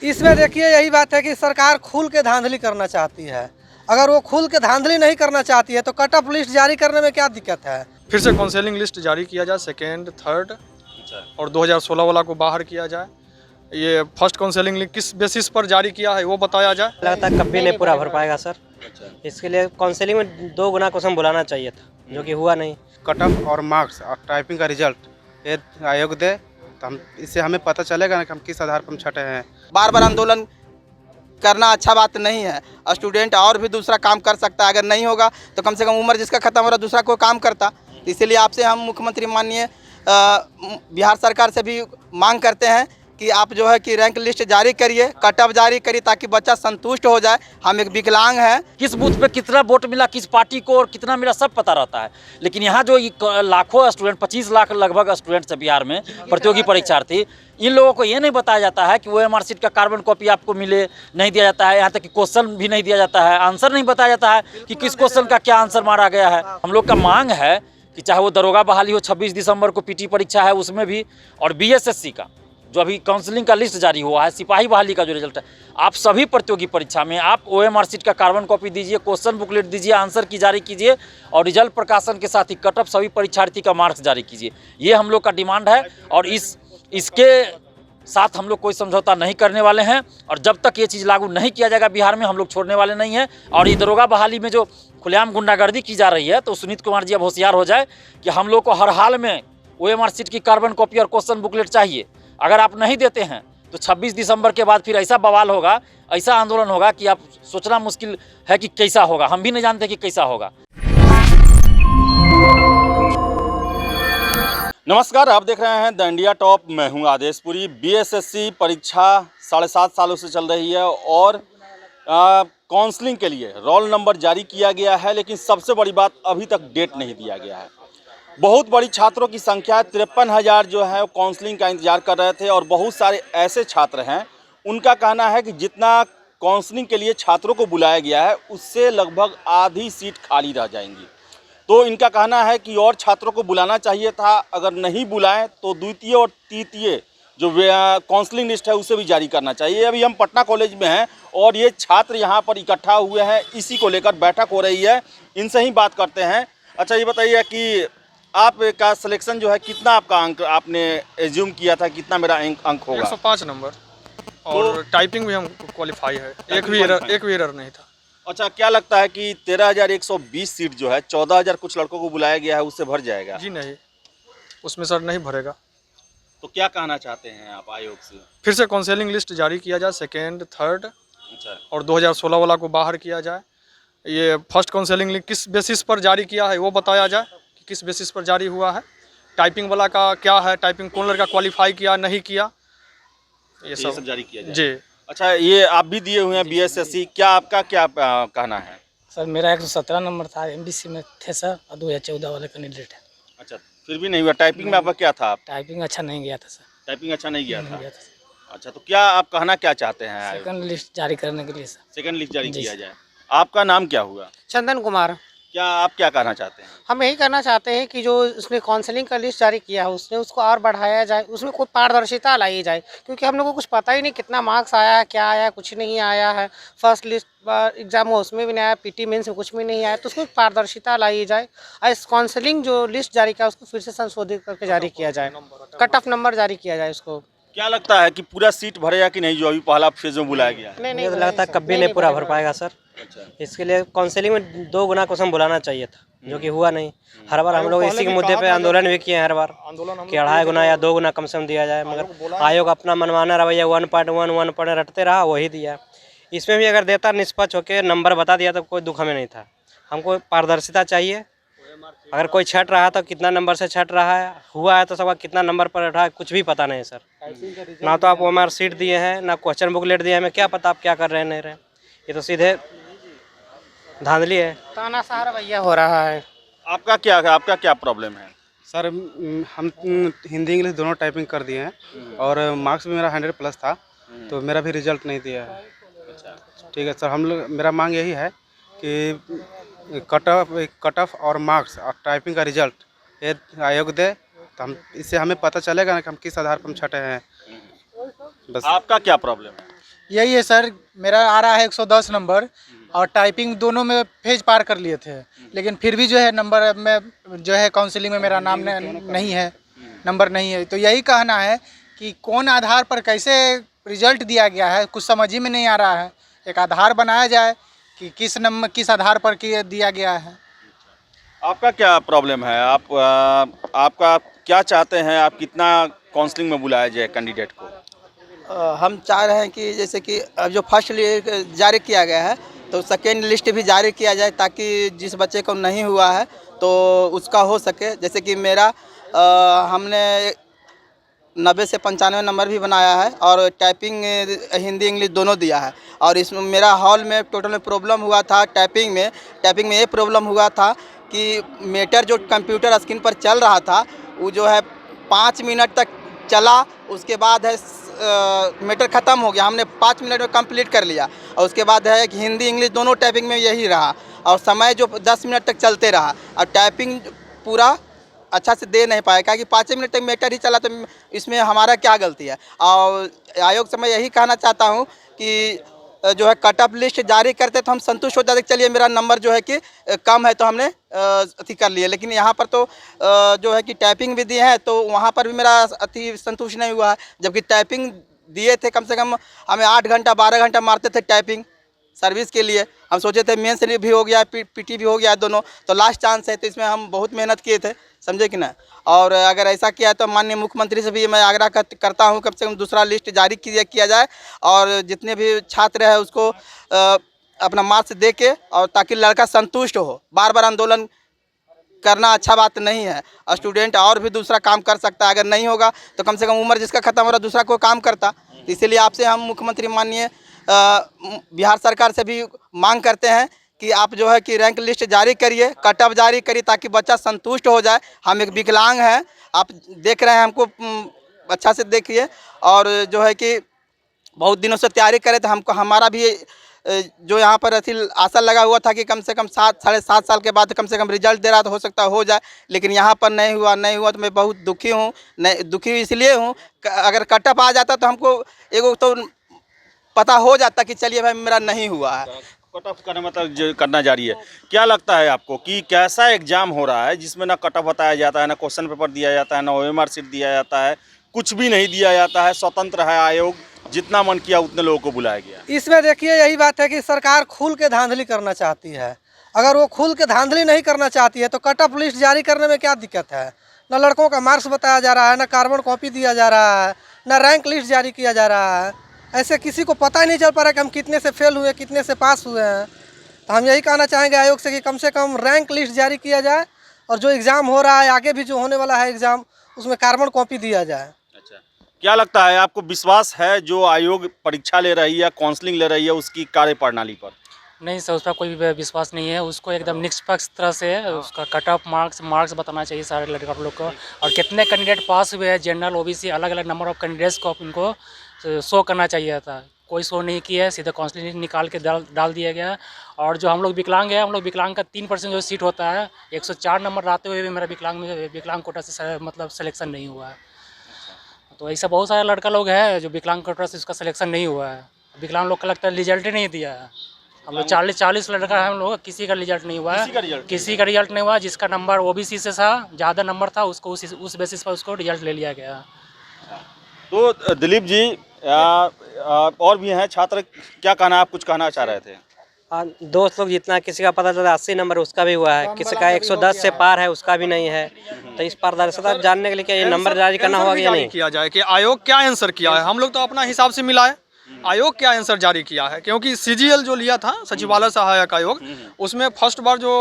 इसमें देखिए यही बात है कि सरकार खुल के धांधली करना चाहती है। अगर वो खुल के धांधली नहीं करना चाहती है तो कट ऑफ लिस्ट जारी करने में क्या दिक्कत है। फिर से काउंसलिंग लिस्ट जारी किया जाए, सेकेंड, थर्ड और 2016 वाला को बाहर किया जाए। ये फर्स्ट काउंसलिंग लिस्ट किस बेसिस पर जारी किया है वो बताया जाए। लगता है कभी नहीं पूरा भर पाएगा सर। इसके लिए काउंसलिंग में 2 गुना क्वेश्चन बुलाना चाहिए था, जो कि हुआ नहीं। कट ऑफ और मार्क्स और टाइपिंग का रिजल्ट ये आयोग दे तो हम इससे हमें पता चलेगा ना कि हम किस आधार पर हम छटे हैं। बार बार आंदोलन करना अच्छा बात नहीं है। स्टूडेंट और भी दूसरा काम कर सकता है, अगर नहीं होगा तो कम से कम उम्र जिसका खत्म हो रहा दूसरा कोई काम करता। इसीलिए आपसे हम मुख्यमंत्री माननीय बिहार सरकार से भी मांग करते हैं कि आप जो है कि रैंक लिस्ट जारी करिए, कट ऑफ जारी करिए, ताकि बच्चा संतुष्ट हो जाए। हम एक विकलांग हैं, किस बूथ पे कितना वोट मिला किस पार्टी को और कितना मिला सब पता रहता है। लेकिन यहाँ जो लाखों स्टूडेंट 25 लाख लगभग स्टूडेंट्स है बिहार में प्रतियोगी परीक्षार्थी, इन लोगों को ये नहीं बताया जाता है कि OMR शीट का कार्बन कॉपी आपको मिले, नहीं दिया जाता है। यहाँ तक कि क्वेश्चन भी नहीं दिया जाता है, आंसर नहीं बताया जाता है कि किस क्वेश्चन का क्या आंसर मारा गया है। हम लोग का मांग है कि चाहे वो दरोगा बहाली हो, 26 दिसंबर को PT परीक्षा है उसमें भी, और BSSC का जो अभी काउंसलिंग का लिस्ट जारी हुआ है, सिपाही बहाली का जो रिजल्ट है, आप सभी प्रतियोगी परीक्षा में आप OMR शीट का कार्बन कॉपी दीजिए, क्वेश्चन बुकलेट दीजिए, आंसर की जारी कीजिए और रिजल्ट प्रकाशन के साथ ही कट ऑफ सभी परीक्षार्थी का मार्क्स जारी कीजिए। ये हम लोग का डिमांड है और इसके साथ हम लोग कोई समझौता नहीं करने वाले हैं। और जब तक ये चीज़ लागू नहीं किया जाएगा बिहार में, हम लोग छोड़ने वाले नहीं हैं। और ये दरोगा बहाली में जो खुलेआम गुंडागर्दी की जा रही है, तो सुनीत कुमार जी अब होशियार हो जाए कि हम लोग को हर हाल में OMR शीट की कार्बन कॉपी और क्वेश्चन बुकलेट चाहिए। अगर आप नहीं देते हैं तो 26 दिसंबर के बाद फिर ऐसा बवाल होगा, ऐसा आंदोलन होगा कि आप सोचना मुश्किल है कि कैसा होगा। हम भी नहीं जानते कि कैसा होगा। नमस्कार, आप देख रहे हैं द इंडिया टॉप। मैं हूं आदेशपुरी। BSSC परीक्षा 7.5 सालों से चल रही है और काउंसलिंग के लिए रोल नंबर जारी किया गया है, लेकिन सबसे बड़ी बात अभी तक डेट नहीं दिया गया है। बहुत बड़ी छात्रों की संख्या 53,000 जो है काउंसलिंग का इंतजार कर रहे थे और बहुत सारे ऐसे छात्र हैं, उनका कहना है कि जितना काउंसलिंग के लिए छात्रों को बुलाया गया है उससे लगभग आधी सीट खाली रह जाएंगी। तो इनका कहना है कि और छात्रों को बुलाना चाहिए था, अगर नहीं बुलाएं तो द्वितीय और तृतीय जो काउंसलिंग लिस्ट है उसे भी जारी करना चाहिए। अभी हम पटना कॉलेज में हैं और ये छात्र यहाँ पर इकट्ठा हुए हैं, इसी को लेकर बैठक हो रही है। इनसे ही बात करते हैं। अच्छा, ये बताइए कि आपका सिलेक्शन जो है कितना आपका अंक आपने एज्यूम किया था, कितना मेरा अंक होगा? 105 नंबर और टाइपिंग भी हम क्वालिफाई है, एक भी एरर नहीं था। अच्छा, क्या लगता है कि 13,120 सीट जो है 14,000 कुछ लड़कों को बुलाया गया है उससे भर जाएगा? जी नहीं, उसमें सर नहीं भरेगा। तो क्या कहना चाहते हैं आप आयोग से? फिर से काउंसलिंग लिस्ट जारी किया जाए, सेकेंड, थर्ड और 2016 वाला को बाहर किया जाए। ये फर्स्ट काउंसलिंग लिस्ट किस बेसिस पर जारी किया है वो बताया जाए कि किस बेसिस पर जारी हुआ है। टाइपिंग वाला का क्या है, टाइपिंग कौन लड़का क्वालिफाई किया नहीं किया, ये सब जारी किया जाए। जी। अच्छा, ये आप भी दिए हुए हैं BSSC, क्या आपका क्या कहना है? सर मेरा 117 नंबर था, MBC में थे सर, और 2014 वाले कैंडिडेट है। अच्छा, फिर भी नहीं हुआ। टाइपिंग में आपका क्या था? टाइपिंग अच्छा नहीं गया था सर। टाइपिंग अच्छा नहीं गया था। सर। अच्छा, तो क्या आप कहना क्या चाहते हैं? सेकंड लिस्ट जारी करने के लिए सर। सेकंड लिस्ट जारी किया जाए। आपका नाम क्या हुआ? चंदन कुमार। क्या आप क्या कहना चाहते हैं? हम यही करना चाहते हैं कि जो उसने काउंसलिंग का लिस्ट जारी किया है उसने उसको और बढ़ाया जाए, उसमें कोई पारदर्शिता लाई जाए, क्योंकि हम लोगों को कुछ पता ही नहीं कितना मार्क्स आया है, क्या आया, कुछ नहीं आया है। फर्स्ट लिस्ट एग्जाम हो उसमें भी नहीं आया, PT मेंस में कुछ भी नहीं आया, तो उसको पारदर्शिता लाई जाए और इस काउंसलिंग जो लिस्ट जारी किया उसको फिर से संशोधित करके जारी किया जाए, कट ऑफ नंबर जारी किया जाए उसको। क्या लगता है कि पूरा सीट भरेगा कि नहीं, जो अभी पहला फेज में बुलाया गया? नहीं लगता है कभी नहीं पूरा भर पाएगा सर। इसके लिए काउंसलिंग में 2 गुना क्वेश्चन बुलाना चाहिए था, जो कि हुआ नहीं। हर बार हम लोग इसी के मुद्दे पे आंदोलन भी किए हैं, हर बार कि 2.5 गुना या 2 गुना कम से कम दिया जाए, मगर आयोग अपना मनमाना रवैया 1.1 रटते रहा, वही दिया। इसमें भी अगर देता निष्पक्ष होकर नंबर बता दिया तो कोई दुख हमें नहीं था। हमको पारदर्शिता चाहिए। अगर कोई छट रहा तो कितना नंबर से छट रहा है, हुआ है तो सबका कितना नंबर पर रहा है, कुछ भी पता नहीं सर। ना तो आप OMR शीट दिए हैं, ना क्वेश्चन बुकलेट दिए हैं, हमें क्या पता आप क्या कर रहे हैं नहीं रहे। ये तो सीधे धांधली है, तानाशाह रवैया हो रहा है। आपका क्या प्रॉब्लम है? सर हम हिंदी इंग्लिश दोनों टाइपिंग कर दिए हैं और मार्क्स भी मेरा 100+ था, तो मेरा भी रिजल्ट नहीं दिया है। ठीक है सर, हम लोग मेरा मांग यही है कि कट ऑफ और मार्क्स और टाइपिंग का रिजल्ट ये आयोग दे तो हम इससे हमें पता चलेगा ना कि हम किस आधार पर हम छटे हैं। बस। आपका क्या प्रॉब्लम है? यही है सर, मेरा आ रहा है 110 नंबर और टाइपिंग दोनों में फेज पार कर लिए थे, लेकिन फिर भी जो है नंबर में जो है काउंसलिंग में मेरा नाम नहीं है, नंबर नहीं है। तो यही कहना है कि कौन आधार पर कैसे रिजल्ट दिया गया है, कुछ समझ ही में नहीं आ रहा है। एक आधार बनाया जाए कि किस आधार पर दिया गया है। आपका क्या प्रॉब्लम है? आपका क्या चाहते हैं? आप कितना काउंसलिंग में बुलाया जाए कैंडिडेट को? हम चाह रहे हैं कि जैसे कि अब जो फर्स्ट लिस्ट जारी किया गया है तो सेकेंड लिस्ट भी जारी किया जाए, ताकि जिस बच्चे को नहीं हुआ है तो उसका हो सके। जैसे कि मेरा हमने 90 से 95 नंबर भी बनाया है और टाइपिंग हिंदी इंग्लिश दोनों दिया है। और इसमें मेरा हॉल में टोटल में प्रॉब्लम हुआ था टाइपिंग में ये प्रॉब्लम हुआ था कि मीटर जो कंप्यूटर स्क्रीन पर चल रहा था वो जो है 5 मिनट तक चला, उसके बाद है मीटर ख़त्म हो गया। हमने 5 मिनट में कंप्लीट कर लिया और उसके बाद है कि हिंदी इंग्लिश दोनों टाइपिंग में यही रहा और समय जो 10 मिनट तक चलते रहा और टाइपिंग पूरा अच्छा से दे नहीं पाया, क्योंकि 5 मिनट तक मीटर ही चला। तो इसमें हमारा क्या गलती है? और आयोग से मैं यही कहना चाहता हूँ कि जो है कट ऑफ लिस्ट जारी करते तो हम संतुष्ट हो जाते, चलिए मेरा नंबर जो है कि कम है तो हमने अति कर लिए। लेकिन यहाँ पर तो जो है कि टाइपिंग भी दिए हैं तो वहाँ पर भी मेरा अति संतुष्ट नहीं हुआ है। जबकि टाइपिंग दिए थे, कम से कम हमें 8 घंटा 12 घंटा मारते थे टाइपिंग सर्विस के लिए। हम सोचे थे मेंस भी हो गया, पीटी भी हो गया, दोनों तो लास्ट चांस है। तो इसमें हम बहुत मेहनत किए थे, समझे कि ना। और अगर ऐसा किया तो माननीय मुख्यमंत्री से भी मैं आग्रह करता हूं कम से कम दूसरा लिस्ट जारी किया जाए और जितने भी छात्र हैं उसको अपना मार्क्स दे के, और ताकि लड़का संतुष्ट हो। बार बार आंदोलन करना अच्छा बात नहीं है। स्टूडेंट और भी दूसरा काम कर सकता है, अगर नहीं होगा तो कम से कम उम्र जिसका ख़त्म हो रहा दूसरा कोई काम करता। तो इसीलिए आपसे हम मुख्यमंत्री माननीय बिहार सरकार से भी मांग करते हैं कि आप जो है कि रैंक लिस्ट जारी करिए, कट ऑफ जारी करिए, ताकि बच्चा संतुष्ट हो जाए। हम एक विकलांग हैं, आप देख रहे हैं, हमको अच्छा से देखिए। और जो है कि बहुत दिनों से तैयारी करे तो हमको हमारा भी जो यहाँ पर अथी आशा लगा हुआ था कि कम से कम 7-7.5 साल के बाद कम से कम रिजल्ट दे रहा तो हो सकता हो जाए, लेकिन यहाँ पर नहीं हुआ तो मैं बहुत दुखी हूँ। दुखी इसलिए हूँ, अगर कट ऑफ आ जाता तो हमको एगो तो पता हो जाता कि चलिए भाई मेरा नहीं हुआ है। कट ऑफ करना मतलब जो करना जारी है। क्या लगता है आपको कि कैसा एग्जाम हो रहा है जिसमें ना कट ऑफ बताया जाता है, ना क्वेश्चन पेपर दिया जाता है, ना OMR शीट दिया जाता है, कुछ भी नहीं दिया जाता है, स्वतंत्र है आयोग, जितना मन किया उतने लोगों को बुलाया गया? इसमें देखिए यही बात है कि सरकार खुल के धांधली करना चाहती है। अगर वो खुल के धांधली नहीं करना चाहती है तो कट ऑफ लिस्ट जारी करने में क्या दिक्कत है? न लड़कों का मार्क्स बताया जा रहा है, न कार्बन कॉपी दिया जा रहा है, न रैंक लिस्ट जारी किया जा रहा है। ऐसे किसी को पता ही नहीं चल पा रहा कि हम कितने से फेल हुए, कितने से पास हुए हैं। तो हम यही कहना चाहेंगे आयोग से कि कम रैंक लिस्ट जारी किया जाए और जो एग्ज़ाम हो रहा है, आगे भी जो होने वाला है एग्ज़ाम, उसमें कार्बन कॉपी दिया जाए। अच्छा, क्या लगता है आपको, विश्वास है जो आयोग परीक्षा ले रही है, काउंसलिंग ले रही है, उसकी कार्यप्रणाली पर? नहीं सर, उस पर कोई भी विश्वास नहीं है। उसको एकदम निष्पक्ष तरह से उसका कट ऑफ मार्क्स बताना चाहिए सारे लड़का लोग को, और कितने कैंडिडेट पास हुए हैं, जनरल OBC अलग अलग नंबर ऑफ कैंडिडेट्स को इनको शो करना चाहिए था। कोई शो नहीं किया है, सीधा काउंसलिंग निकाल के डाल दिया गया। और जो हम लोग विकलांग हैं, हम लोग विकलांग का 3% जो सीट होता है, 104 नंबर रहते हुए भी मेरा विकलांग कोटा से मतलब सिलेक्शन नहीं हुआ है। तो ऐसा बहुत सारे लड़का लोग हैं जो विकलांग कोटा से उसका सिलेक्शन नहीं हुआ है। विकलांग लोग का लगता है रिजल्ट ही नहीं दिया है। हम लोग 40 लड़का है, हम लोग किसी का रिजल्ट नहीं हुआ है, किसी का रिजल्ट नहीं हुआ। जिसका नंबर OBC से था, ज़्यादा नंबर था, उसको उस बेसिस पर उसको रिजल्ट ले लिया गया। तो दिलीप जी, और भी हैं छात्र, क्या कहना, आप कुछ कहना चाह रहे थे? दोस्त लोग जितना, किसी का पता चला 80 नंबर उसका भी हुआ है, किसी का 110 से पार है उसका भी नहीं है। तो इस पारदर्शिता जानने के लिए क्या ये नंबर जारी करना होगा या नहीं किया जाए कि आयोग क्या आंसर किया है? हम लोग तो अपना हिसाब से मिलाए, आयोग क्या आंसर जारी किया है, क्योंकि CGL जो लिया था, सचिवालय सहायक आयोग, उसमें फर्स्ट बार जो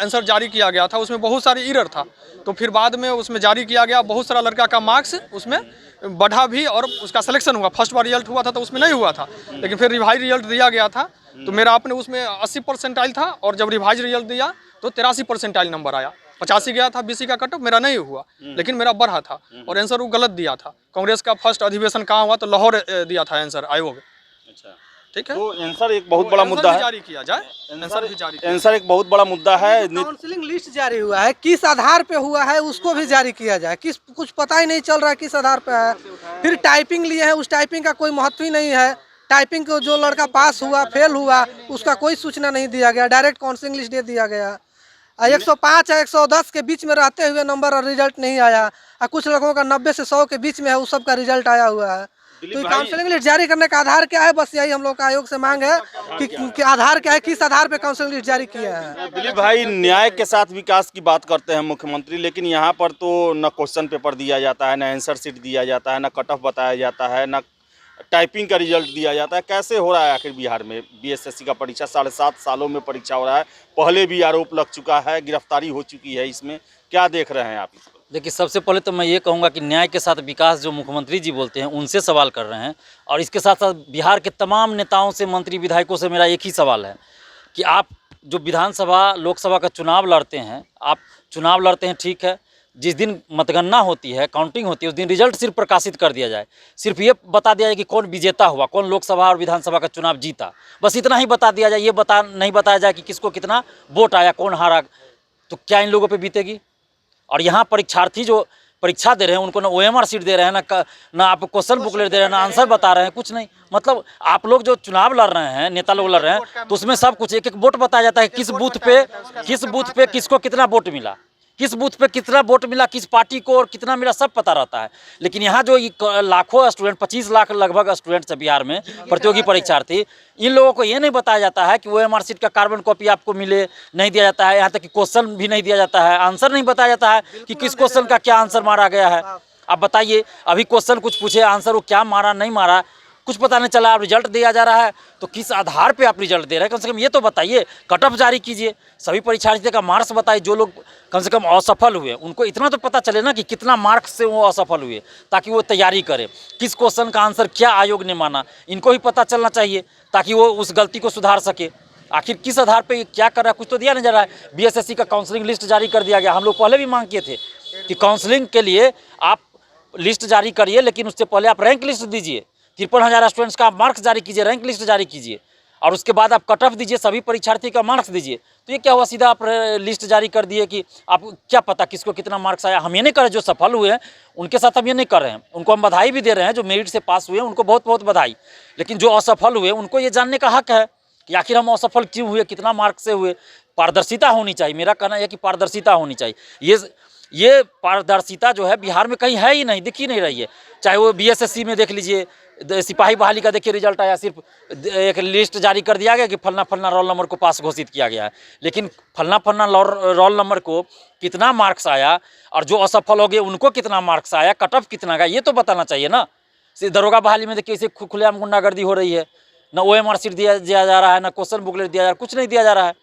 आंसर जारी किया गया था उसमें बहुत सारी एरर था। तो फिर बाद में उसमें जारी किया गया, बहुत सारा लड़का का मार्क्स उसमें बढ़ा भी और उसका सिलेक्शन हुआ। फर्स्ट बार रिजल्ट हुआ था तो उसमें नहीं हुआ था, लेकिन फिर रिवाइज रिजल्ट दिया गया था। तो मेरा अपने उसमें 80 परसेंटाइल था और जब रिवाइज रिजल्ट दिया तो 83 परसेंटाइल नंबर आया। 85 गया था BC का कट ऑफ, मेरा नहीं हुआ, लेकिन मेरा बढ़ा था और आंसर वो गलत दिया था। कांग्रेस का फर्स्ट अधिवेशन कहाँ हुआ? तो लाहौर दिया था आंसर आयोग। अच्छा, ठीक है। तो आंसर एक बहुत बड़ा मुद्दा है, जारी किया जाए, आंसर एक बहुत बड़ा मुद्दा है। काउंसलिंग लिस्ट जारी हुआ है, किस आधार पे हुआ है उसको भी जारी किया जाए। कुछ पता ही नहीं चल रहा है किस आधार पे है। फिर टाइपिंग लिए हैं, उस टाइपिंग का कोई महत्व ही नहीं है। टाइपिंग को जो लड़का पास हुआ फेल हुआ उसका कोई सूचना नहीं दिया गया, डायरेक्ट काउंसलिंग लिस्ट दे दिया गया। 105 या 110 के बीच में रहते हुए नंबर और रिजल्ट नहीं आया, और कुछ लोगों का 90 से 100 के बीच में है, उस सब का रिजल्ट आया हुआ है। तो काउंसलिंग लिस्ट जारी करने का आधार क्या है? बस यही हम लोग का आयोग से मांग है कि आधार क्या है, किस आधार पे काउंसलिंग लिस्ट जारी किया है। दिलीप भाई, न्याय के साथ विकास की बात करते हैं मुख्यमंत्री, लेकिन यहाँ पर तो न क्वेश्चन पेपर दिया जाता है, न आंसर शीट दिया जाता है, न कट ऑफ बताया जाता है, न टाइपिंग का रिजल्ट दिया जाता है। कैसे हो रहा है आखिर बिहार में बीएसएससी का परीक्षा? 7.5 सालों में परीक्षा हो रहा है, पहले भी आरोप लग चुका है, गिरफ्तारी हो चुकी है, इसमें क्या देख रहे हैं आप इसको? देखिए, सबसे पहले तो मैं ये कहूँगा कि न्याय के साथ विकास जो मुख्यमंत्री जी बोलते हैं उनसे सवाल कर रहे हैं, और इसके साथ साथ बिहार के तमाम नेताओं से, मंत्री विधायकों से मेरा एक ही सवाल है कि आप जो विधानसभा लोकसभा का चुनाव लड़ते हैं, आप चुनाव लड़ते हैं ठीक है, जिस दिन मतगणना होती है, काउंटिंग होती है, उस दिन रिजल्ट सिर्फ प्रकाशित कर दिया जाए, सिर्फ ये बता दिया जाए कि कौन विजेता हुआ, कौन लोकसभा और विधानसभा का चुनाव जीता, बस इतना ही बता दिया जाए। ये नहीं बताया जाए कि किसको कितना वोट आया, कौन हारा, तो क्या इन लोगों पे बीतेगी? और यहाँ परीक्षार्थी जो परीक्षा दे रहे हैं उनको ना OMR सीट दे रहे हैं, ना आप क्वेश्चन बुकलेट दे रहे हैं, ना आंसर बता रहे हैं, कुछ नहीं। मतलब आप लोग जो चुनाव लड़ रहे हैं, नेता लोग लड़ रहे हैं, तो उसमें सब कुछ एक एक वोट बताया जाता है, किस बूथ पे किसको कितना वोट मिला, किस बूथ पे कितना वोट मिला, किस पार्टी को और कितना मिला, सब पता रहता है। लेकिन यहाँ जो लाखों स्टूडेंट, 25 लाख लगभग स्टूडेंट्स है बिहार में, प्रतियोगी परीक्षार्थी, इन लोगों को ये नहीं बताया जाता है कि OMR सीट का कार्बन कॉपी आपको मिले, नहीं दिया जाता है। यहाँ तक कि क्वेश्चन भी नहीं दिया जाता है, आंसर नहीं बताया जाता है कि किस क्वेश्चन का क्या आंसर मारा गया है। आप बताइए, अभी क्वेश्चन कुछ पूछे, आंसर वो क्या मारा नहीं मारा कुछ पता नहीं चला, रिजल्ट दिया जा रहा है, तो किस आधार पे आप रिजल्ट दे रहे हैं? कम से कम ये तो बताइए, कट ऑफ जारी कीजिए, सभी परीक्षार्थियों का मार्क्स बताइए। जो लोग कम से कम असफल हुए उनको इतना तो पता चले ना कि कितना मार्क्स से वो असफल हुए, ताकि वो तैयारी करे, किस क्वेश्चन का आंसर क्या आयोग ने माना, इनको भी पता चलना चाहिए, ताकि वो उस गलती को सुधार सके। आखिर किस आधार पे क्या कर रहा है, कुछ तो दिया नहीं जा रहा है। बीएसएससी का काउंसलिंग लिस्ट जारी कर दिया गया। हम लोग पहले भी मांग किए थे कि काउंसलिंग के लिए आप लिस्ट जारी करिए, लेकिन उससे पहले आप रैंक लिस्ट दीजिए, 53,000 स्टूडेंट्स का मार्क्स जारी कीजिए, रैंक लिस्ट जारी कीजिए, और उसके बाद आप कट ऑफ दीजिए, सभी परीक्षार्थी का मार्क्स दीजिए। तो ये क्या हुआ, सीधा आप लिस्ट जारी कर दिए कि आप क्या पता किसको कितना मार्क्स आया। हम ये नहीं कर रहे, जो सफल हुए हैं उनके साथ हम ये नहीं कर रहे हैं, उनको हम बधाई भी दे रहे हैं। जो मेरिट से पास हुए हैं उनको बहुत बहुत बधाई, लेकिन जो असफल हुए उनको ये जानने का हक है कि आखिर हम असफल क्यों हुए, कितना मार्क्स से हुए। पारदर्शिता होनी चाहिए, मेरा कहना यह कि पारदर्शिता होनी चाहिए। ये पारदर्शिता जो है बिहार में कहीं है ही नहीं, दिख ही नहीं रही है। चाहे वो बीएसएससी में देख लीजिए, सिपाही बहाली का देखिए रिजल्ट आया, सिर्फ एक लिस्ट जारी कर दिया गया कि फलना फलना रोल नंबर को पास घोषित किया गया है, लेकिन फलना फलना रोल नंबर को कितना मार्क्स आया और जो असफल हो गए उनको कितना मार्क्स आया, कट ऑफ कितना गया, ये तो बताना चाहिए ना। दरोगा बहाली में देखिए इसे खुलेआम गुंडागर्दी हो रही है, ना OMR सीट दिया जा रहा है, ना क्वेश्चन बुकलेट दिया जा रहा है, कुछ नहीं दिया जा रहा है।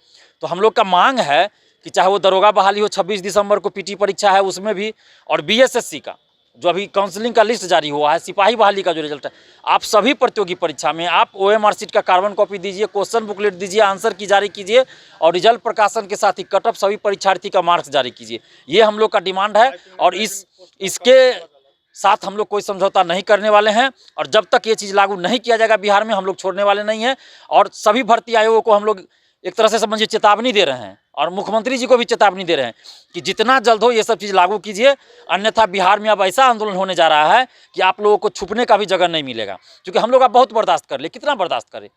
तो हम लोग का मांग है कि चाहे वो दरोगा बहाली हो, 26 दिसंबर को PT परीक्षा है उसमें भी, और BSSC का जो अभी काउंसलिंग का लिस्ट जारी हुआ है, सिपाही बहाली का जो रिजल्ट है, आप सभी प्रतियोगी परीक्षा में आप OMR सीट का कार्बन कॉपी दीजिए, क्वेश्चन बुकलेट दीजिए, आंसर की जारी कीजिए, और रिजल्ट प्रकाशन के साथ ही कट ऑफ सभी परीक्षार्थी का मार्क्स जारी कीजिए। ये हम लोग का डिमांड है, और इसके साथ हम लोग कोई समझौता नहीं करने वाले हैं। और जब तक ये चीज़ लागू नहीं किया जाएगा बिहार में, हम लोग छोड़ने वाले नहीं हैं। और सभी भर्ती आयोगों को हम लोग एक तरह से समझिए चेतावनी दे रहे हैं, और मुख्यमंत्री जी को भी चेतावनी दे रहे हैं कि जितना जल्द हो ये सब चीज़ लागू कीजिए, अन्यथा बिहार में अब ऐसा आंदोलन होने जा रहा है कि आप लोगों को छुपने का भी जगह नहीं मिलेगा। क्योंकि हम लोग अब बहुत बर्दाश्त कर ले, कितना बर्दाश्त करें।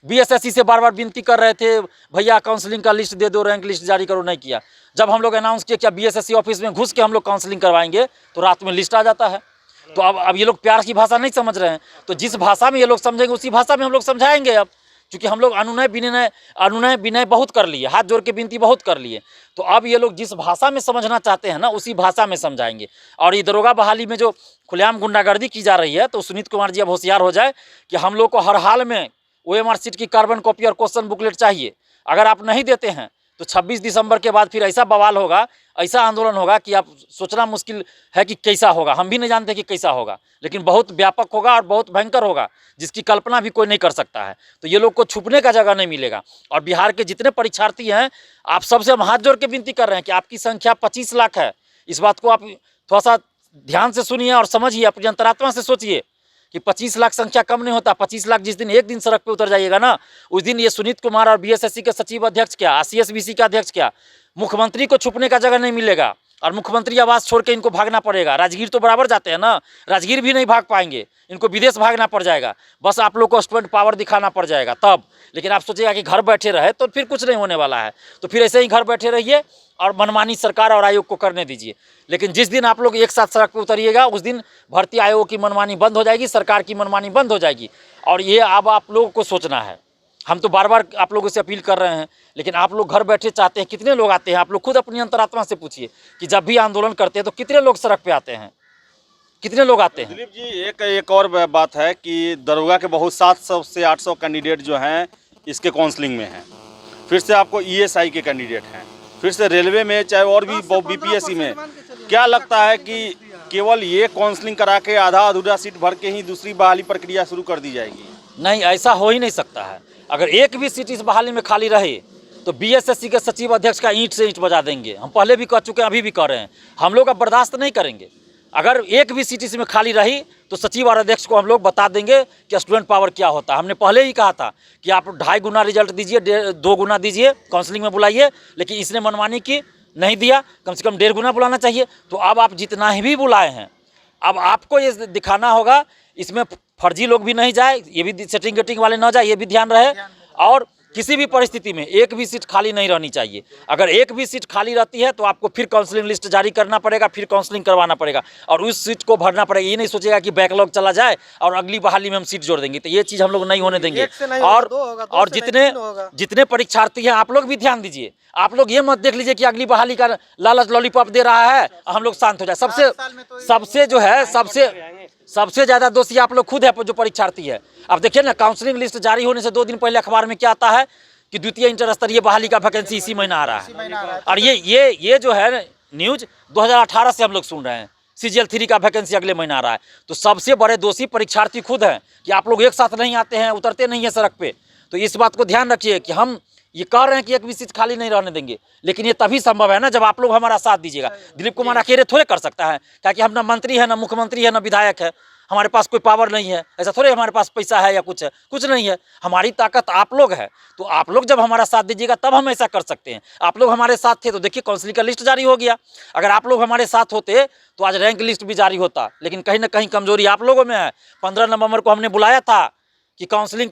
BSSC से बार बार विनती कर रहे थे, भैया काउंसलिंग का लिस्ट दे दो, रैंक लिस्ट जारी करो, नहीं किया। जब हम लोग अनाउंस किया क्या BSSC ऑफिस में घुस के हम लोग काउंसलिंग करवाएंगे, तो रात में लिस्ट आ जाता है। तो अब ये लोग प्यार की भाषा नहीं समझ रहे हैं, तो जिस भाषा में ये लोग समझेंगे उसी भाषा में हम लोग समझाएंगे। अब क्योंकि हम लोग अनुनय विनय बहुत कर लिए, हाथ जोड़ के विनती बहुत कर लिए, तो अब ये लोग जिस भाषा में समझना चाहते हैं ना, उसी भाषा में समझाएंगे। और ये दरोगा बहाली में जो खुलेआम गुंडागर्दी की जा रही है, तो सुनीत कुमार जी अब होशियार हो जाए कि हम लोग को हर हाल में OMR सीट की कार्बन कॉपी और क्वेश्चन बुकलेट चाहिए। अगर आप नहीं देते हैं तो 26 दिसंबर के बाद फिर ऐसा बवाल होगा, ऐसा आंदोलन होगा कि आप सोचना मुश्किल है कि कैसा होगा। हम भी नहीं जानते कि कैसा होगा, लेकिन बहुत व्यापक होगा और बहुत भयंकर होगा, जिसकी कल्पना भी कोई नहीं कर सकता है। तो ये लोग को छुपने का जगह नहीं मिलेगा। और बिहार के जितने परीक्षार्थी हैं, आप सबसे हम हाथ जोड़ के विनती कर रहे हैं कि आपकी संख्या 25 लाख है। इस बात को आप थोड़ा सा ध्यान से सुनिए और समझिए, अपनी अंतरात्मा से सोचिए कि 25 लाख संख्या कम नहीं होता। 25 लाख जिस दिन एक दिन सड़क पे उतर जाइएगा ना, उस दिन ये सुनीत कुमार और BSSC के सचिव अध्यक्ष क्या, CSBC का अध्यक्ष क्या, मुख्यमंत्री को छुपने का जगह नहीं मिलेगा। और मुख्यमंत्री आवास छोड़ के इनको भागना पड़ेगा। राजगीर तो बराबर जाते हैं ना, राजगीर भी नहीं भाग पाएंगे, इनको विदेश भागना पड़ जाएगा। बस आप लोग को स्टूडेंट पावर दिखाना पड़ जाएगा तब। लेकिन आप सोचिएगा कि घर बैठे रहे तो फिर कुछ नहीं होने वाला है। तो फिर ऐसे ही घर बैठे रहिए और मनमानी सरकार और आयोग को करने दीजिए। लेकिन जिस दिन आप लोग एक साथ सड़क पर उतरिएगा उस दिन भर्ती आयोग की मनमानी बंद हो जाएगी, सरकार की मनमानी बंद हो जाएगी। और ये अब आप लोगों को सोचना है। हम तो बार बार आप लोगों से अपील कर रहे हैं, लेकिन आप लोग घर बैठे चाहते हैं। कितने लोग आते हैं, आप लोग खुद अपनी अंतरात्मा से पूछिए कि जब भी आंदोलन करते हैं तो कितने लोग सड़क पे आते हैं, कितने लोग आते हैं। दिलीप जी, एक और बात है कि दरोगा के बहुत 700 से 800 कैंडिडेट जो हैं इसके काउंसलिंग में हैं, फिर से आपको ईएसआई के कैंडिडेट हैं, फिर से रेलवे में, चाहे और भी बीपीएससी में। क्या लगता है कि केवल ये काउंसलिंग करा के आधा अधूरा सीट भर के ही दूसरी बहाली प्रक्रिया शुरू कर दी जाएगी? नहीं, ऐसा हो ही नहीं सकता है। अगर एक भी सीट इस बहाली में खाली रहे तो बीएसएससी के सचिव अध्यक्ष का ईंट से ईंट बजा देंगे। हम पहले भी कह चुके हैं, अभी भी कह रहे हैं, हम लोग अब बर्दाश्त नहीं करेंगे। अगर एक भी सीट इसमें खाली रही तो सचिव और अध्यक्ष को हम लोग बता देंगे कि स्टूडेंट पावर क्या होता है। हमने पहले ही कहा था कि आप 2.5 गुना रिजल्ट दीजिए, 2 गुना दीजिए, काउंसलिंग में बुलाइए, लेकिन इसने मनमानी की, नहीं दिया, कम से कम 1.5 गुना बुलाना चाहिए। तो अब आप जितना ही भी बुलाए हैं, अब आपको ये दिखाना होगा, इसमें फर्जी लोग भी नहीं जाए, ये भी सेटिंग गेटिंग वाले ना जाए, ये भी ध्यान रहे। और किसी भी परिस्थिति में एक भी सीट खाली नहीं रहनी चाहिए। अगर एक भी सीट खाली रहती है तो आपको फिर काउंसलिंग लिस्ट जारी करना पड़ेगा, फिर काउंसलिंग करवाना पड़ेगा और उस सीट को भरना पड़ेगा। ये नहीं सोचेगा कि बैकलॉग चला जाए और अगली बहाली में हम सीट जोड़ देंगे, तो ये चीज़ हम लोग नहीं होने देंगे। और जितने परीक्षार्थी हैं, आप लोग भी ध्यान दीजिए। आप लोग ये मत देख लीजिए कि अगली बहाली का लालच लॉलीपॉप दे रहा है, हम लोग शांत हो जाए। सबसे ज़्यादा दोषी आप लोग खुद है जो परीक्षार्थी है। अब देखिए ना, काउंसलिंग लिस्ट जारी होने से 2 दिन पहले अखबार में क्या आता है कि द्वितीय इंटर स्तरीय बहाली का वैकेंसी इसी महीना आ रहा है। और ये जो है न्यूज़ 2018 से हम लोग सुन रहे हैं, CGL 3 का वैकेंसी अगले महीना आ रहा है। तो सबसे बड़े दोषी परीक्षार्थी खुद हैं कि आप लोग एक साथ नहीं आते हैं, उतरते नहीं हैं सड़क पे। तो इस बात को ध्यान रखिए कि हम ये कह रहे हैं कि एक भी सीट खाली नहीं रहने देंगे, लेकिन ये तभी संभव है ना जब आप लोग हमारा साथ दीजिएगा। दिलीप कुमार अकेले थोड़े कर सकता है, ताकि हम ना मंत्री है, ना मुख्यमंत्री है, ना विधायक है, हमारे पास कोई पावर नहीं है। ऐसा थोड़े हमारे पास पैसा है या कुछ है, कुछ नहीं है। हमारी ताकत आप लोग है। तो आप लोग जब हमारा साथ दीजिएगा तब हम ऐसा कर सकते हैं। आप लोग हमारे साथ थे तो देखिए काउंसलिंग का लिस्ट जारी हो गया। अगर आप लोग हमारे साथ होते तो आज रैंक लिस्ट भी जारी होता, लेकिन कहीं ना कहीं कमजोरी आप लोगों में है। 15 नवंबर को हमने बुलाया था कि काउंसलिंग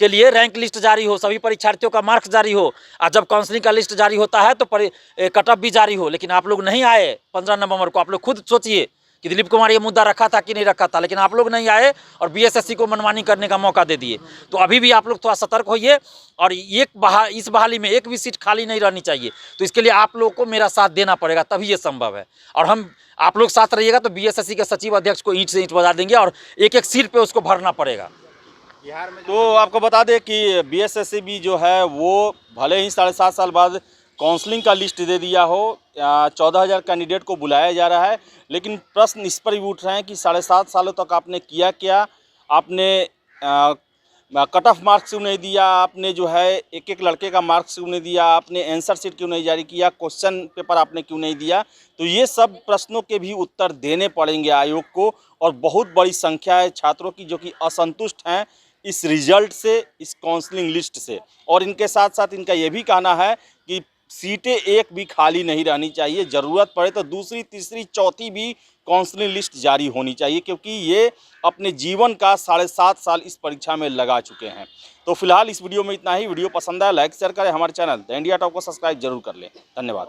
के लिए रैंक लिस्ट जारी हो, सभी परीक्षार्थियों का मार्क्स जारी हो, और जब काउंसलिंग का लिस्ट जारी होता है तो कट ऑफ भी जारी हो। लेकिन आप लोग नहीं आए 15 नवंबर को। आप लोग खुद सोचिए कि दिलीप कुमार ये मुद्दा रखा था कि नहीं रखा था, लेकिन आप लोग नहीं आए और बीएसएससी को मनमानी करने का मौका दे दिए। तो अभी भी आप लोग थोड़ा सतर्क होइए और इस बहाली में एक भी सीट खाली नहीं रहनी चाहिए। तो इसके लिए आप लोग को मेरा साथ देना पड़ेगा, तभी ये संभव है। और आप लोग साथ रहिएगा तो बीएसएससी के सचिव अध्यक्ष को ईंट से ईंट बजा देंगे और एक सीट पर उसको भरना पड़ेगा। तो आपको बता दें कि बीएसएससी भी जो है वो भले ही 7.5 साल बाद काउंसलिंग का लिस्ट दे दिया हो, 14,000 कैंडिडेट को बुलाया जा रहा है, लेकिन प्रश्न इस पर भी उठ रहे हैं कि 7.5 सालों तक आपने किया क्या? आपने कट ऑफ मार्क्स क्यों नहीं दिया? आपने जो है एक लड़के का मार्क्स क्यों नहीं दिया? आपने आंसर शीट क्यों नहीं जारी किया? क्वेश्चन पेपर आपने क्यों नहीं दिया? तो ये सब प्रश्नों के भी उत्तर देने पड़ेंगे आयोग को। और बहुत बड़ी संख्या है छात्रों की जो कि असंतुष्ट हैं इस रिजल्ट से, इस काउंसलिंग लिस्ट से। और इनके साथ साथ इनका ये भी कहना है कि सीटें एक भी खाली नहीं रहनी चाहिए, ज़रूरत पड़े तो दूसरी, तीसरी, चौथी भी काउंसलिंग लिस्ट जारी होनी चाहिए, क्योंकि ये अपने जीवन का 7.5 साल इस परीक्षा में लगा चुके हैं। तो फिलहाल इस वीडियो में इतना ही। वीडियो पसंद आया लाइक शेयर करें, हमारे चैनल द इंडिया टॉप को सब्सक्राइब जरूर कर लें। धन्यवाद।